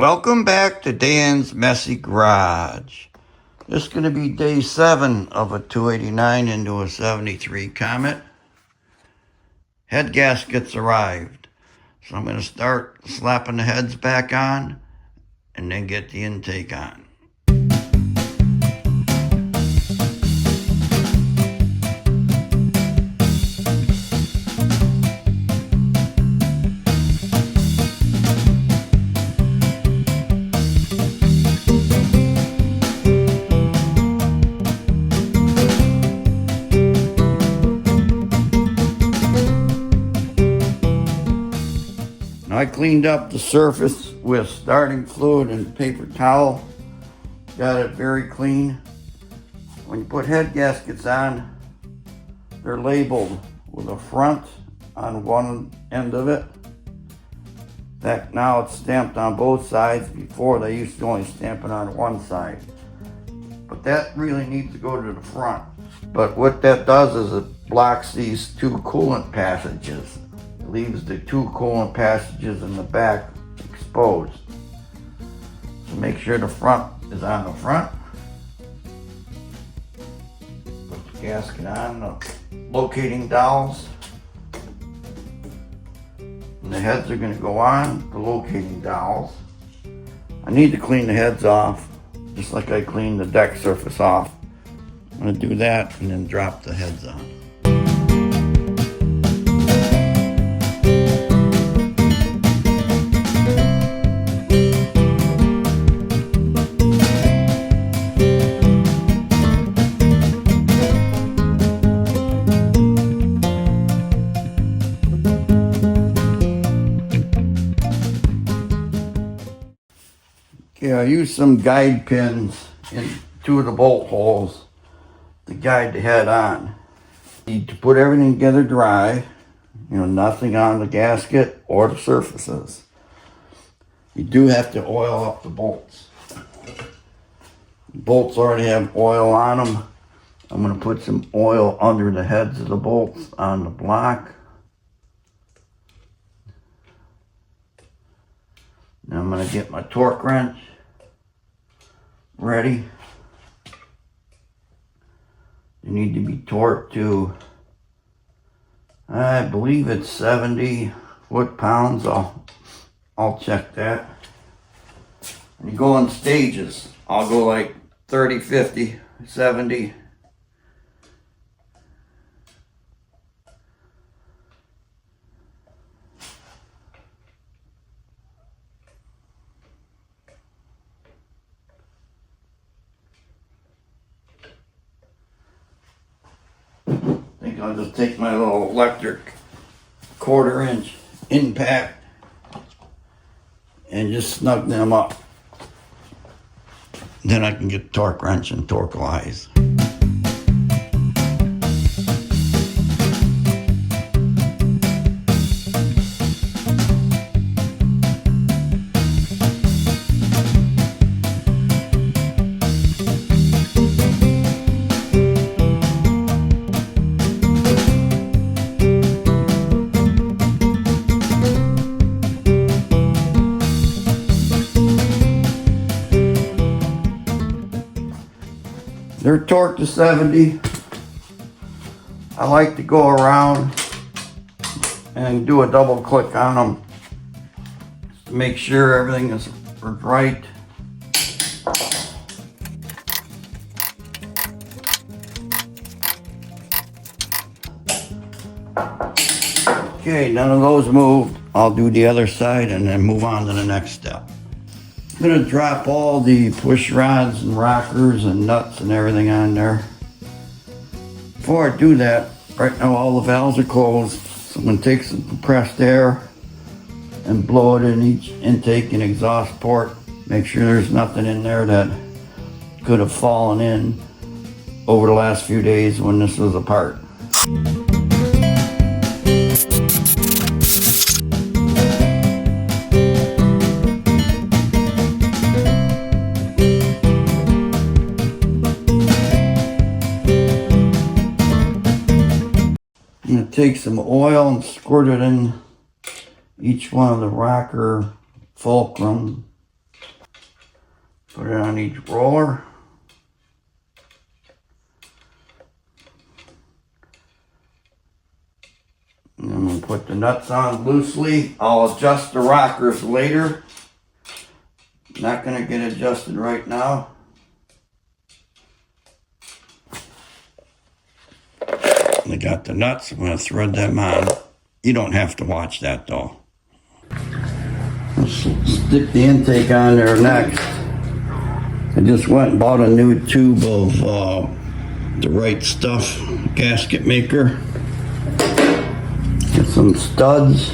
Welcome back to Dan's Messy Garage. This is going to be day 7 of a 289 into a 73 Comet. Head gaskets arrived. So I'm going to start slapping the heads back on and then get the intake on. I cleaned up the surface with starting fluid and paper towel. Got it very clean. When you put head gaskets on, they're labeled with a front on one end of it. That now it's stamped on both sides. Before they used to only stamp it on one side. But that really needs to go to the front. But what that does is it blocks these two coolant passages. Leaves the two coolant passages in the back exposed. So make sure the front is on the front. Put the gasket on, the locating dowels. And the heads are going to go on the locating dowels. I need to clean the heads off, just like I cleaned the deck surface off. I'm going to do that and then drop the heads on. Okay, I used some guide pins in two of the bolt holes to guide the head on. You need to put everything together dry, nothing on the gasket or the surfaces. You do have to oil up the bolts. The bolts already have oil on them. I'm going to put some oil under the heads of the bolts on the block. Now I'm going to get my torque wrench ready. You need to be torqued to, I believe it's 70 foot-pounds. I'll check that. And you go in stages. I'll go like 30, 50, 70. I'll just take my little electric 1/4 inch impact and just snug them up. Then I can get torque wrench and torquelize. They're torqued to 70. I like to go around and do a double click on them to make sure everything is right. Okay, none of those moved. I'll do the other side and then move on to the next step. I'm going to drop all the push rods and rockers and nuts and everything on there. Before I do that, right now all the valves are closed. So I'm going to take some compressed air and blow it in each intake and exhaust port. Make sure there's nothing in there that could have fallen in over the last few days when this was apart. I'm going to take some oil and squirt it in each one of the rocker fulcrum Put it on each roller. And I'm going to put the nuts on loosely. I'll adjust the rockers later. Not going to get adjusted right now. I got the nuts. I'm going to thread them on. You don't have to watch that though. Let's stick the intake on there next. I just went and bought a new tube of the Right Stuff gasket maker. Get some studs.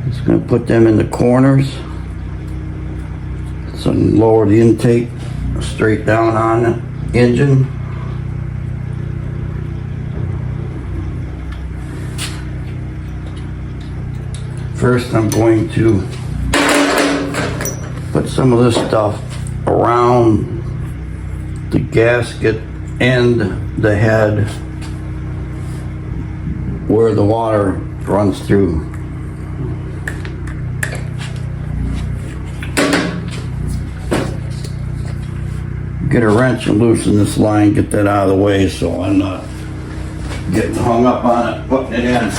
Just going to put them in the corners. So lower the intake straight down on the engine. First, I'm going to put some of this stuff around the gasket and the head where the water runs through. Get a wrench and loosen this line, get that out of the way so I'm not getting hung up on it, putting it in.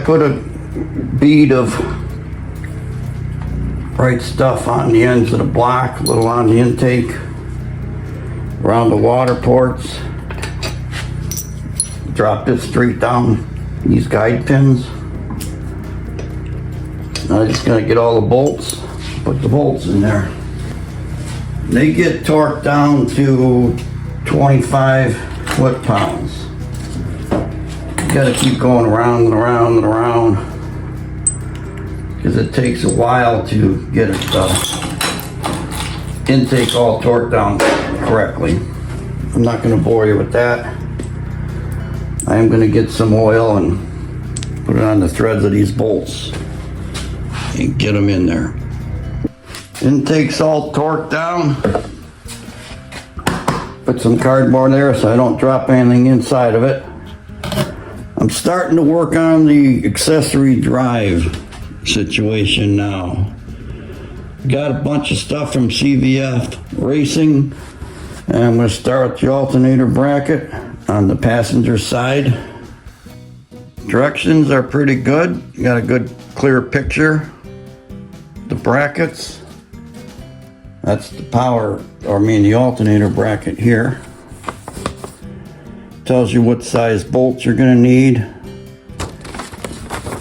Put a bead of Right Stuff on the ends of the block, a little on the intake, around the water ports. Drop this straight down these guide pins. Now I'm just gonna get all the bolts, put the bolts in there. They get torqued down to 25 foot-pounds. You gotta keep going around and around and around because it takes a while to get it intake all torqued down correctly. I'm not gonna bore you with that. I am gonna get some oil and put it on the threads of these bolts and get them in there. Intake's all torqued down. Put some cardboard there so I don't drop anything inside of it. I'm starting to work on the accessory drive situation now. Got a bunch of stuff from CVF Racing, and I'm going to start the alternator bracket on the passenger side. Directions are pretty good. Got a good clear picture. The brackets, that's the power, the alternator bracket here. Tells you what size bolts you're going to need.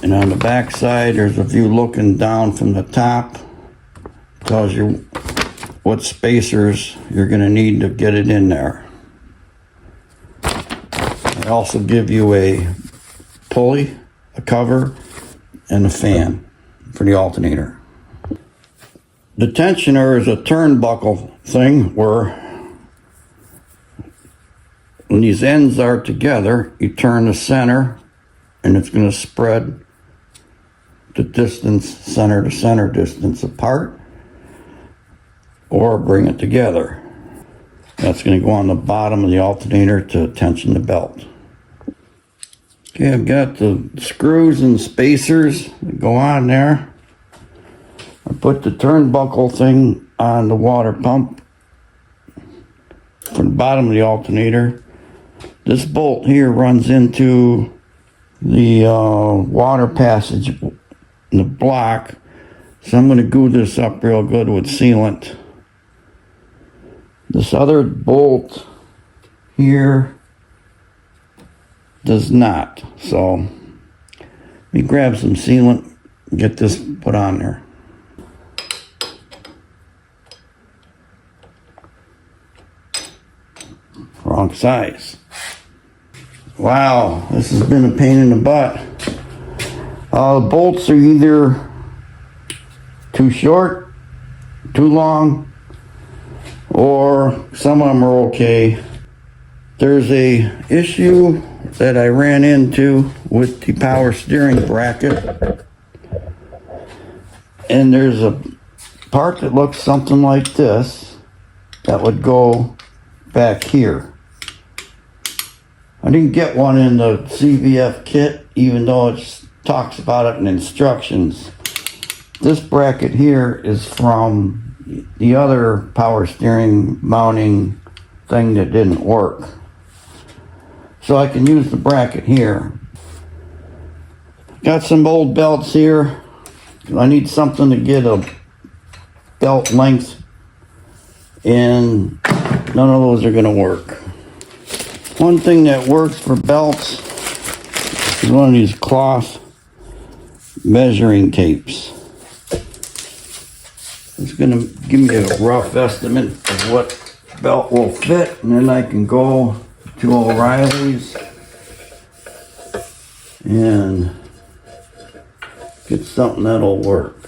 And on the back side, there's a view looking down from the top. Tells you what spacers you're going to need to get it in there. They also give you a pulley, a cover, and a fan for the alternator. The tensioner is a turnbuckle thing where when these ends are together, you turn the center and it's going to spread the distance, center to center distance apart, or bring it together. That's going to go on the bottom of the alternator to tension the belt. Okay, I've got the screws and spacers that go on there. I put the turnbuckle thing on the water pump from the bottom of the alternator. This bolt here runs into the water passage in the block, so I'm going to glue this up real good with sealant. This other bolt here does not, so let me grab some sealant and get this put on there. Wrong size. Wow, this has been a pain in the butt. The bolts are either too short, too long, or some of them are okay. There's a issue that I ran into with the power steering bracket, and there's a part that looks something like this that would go back here. I didn't get one in the CVF kit, even though it talks about it in instructions. This bracket here is from the other power steering mounting thing that didn't work. So I can use the bracket here. Got some old belts here. I need something to get a belt length, and none of those are going to work. One thing that works for belts is one of these cloth measuring tapes. It's going to give me a rough estimate of what belt will fit, and then I can go to O'Reilly's and get something that'll work.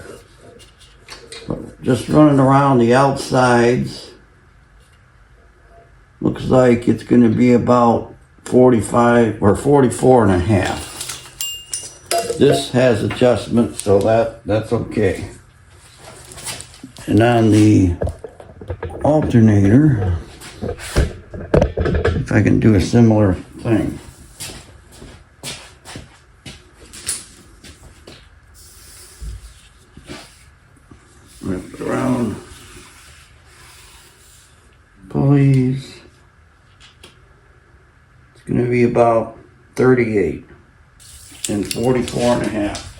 But just running around the outsides, looks like it's going to be about 45 or 44 and a half. This has adjustment, so that's okay. And on the alternator, if I can do a similar thing. Wrap it around. Pulleys. It's going to be about 38 and 44 and a half.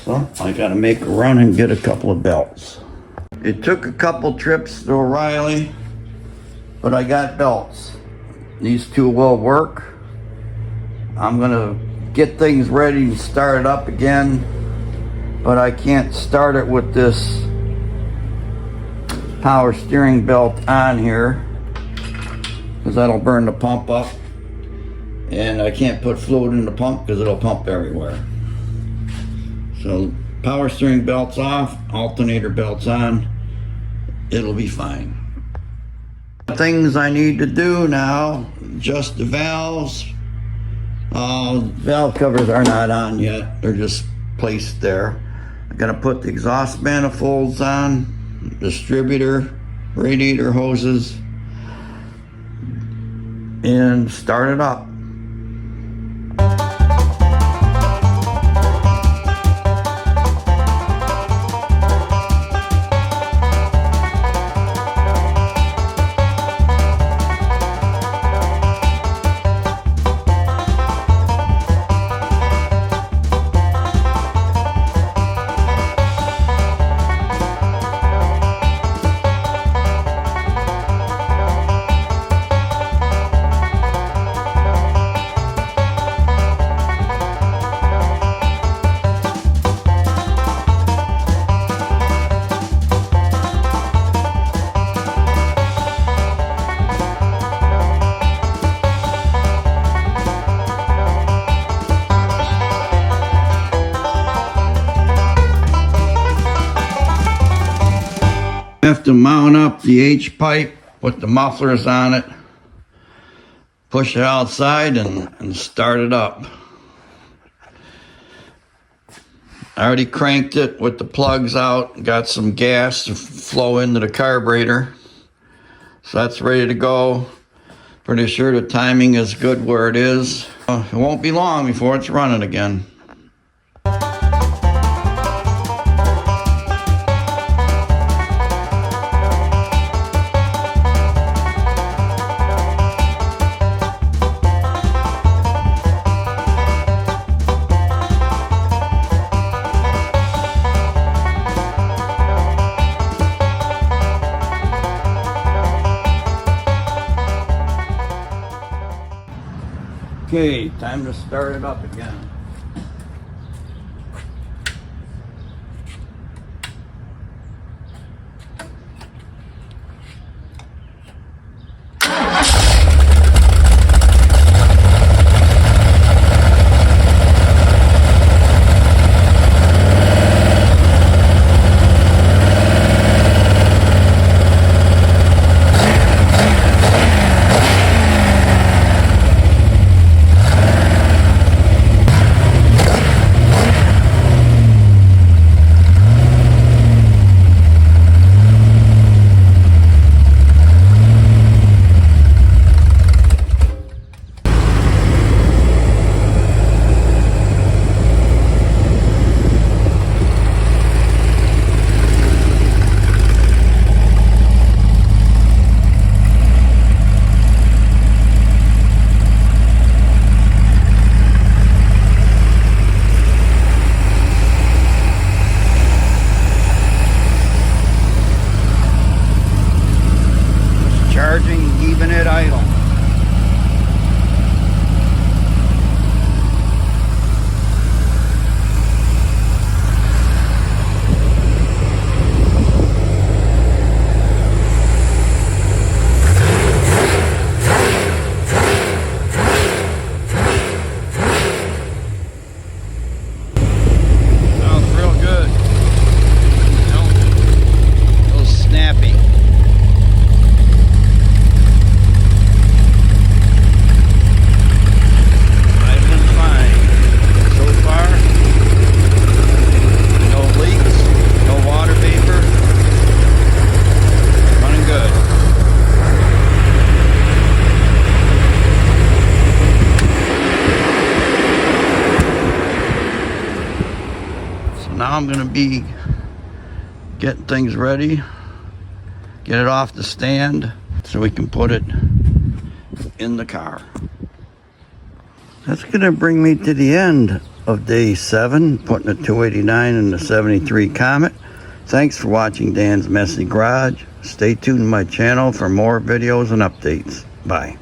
So I got to make a run and get a couple of belts. It took a couple trips to O'Reilly, but I got belts. These two will work. I'm going to get things ready and start it up again, but I can't start it with this power steering belt on here because that'll burn the pump up, and I can't put fluid in the pump because it'll pump everywhere. So power steering belts off, alternator belts on, it'll be fine. Things I need to do now, adjust the valves. Valve covers are not on yet, they're just placed there. I'm gonna put the exhaust manifolds on, distributor, radiator hoses, and start it up. Have to mount up the H-pipe, put the mufflers on it, push it outside and start it up. I already cranked it with the plugs out, got some gas to flow into the carburetor. So that's ready to go. Pretty sure the timing is good where it is. It won't be long before it's running again. Okay, time to start it up again. getting things ready. Get it off the stand so we can put it in the car. That's gonna bring me to the end of day 7, putting a 289 in the 73 Comet. Thanks for watching Dan's Messy Garage. Stay tuned to my channel for more videos and updates. Bye.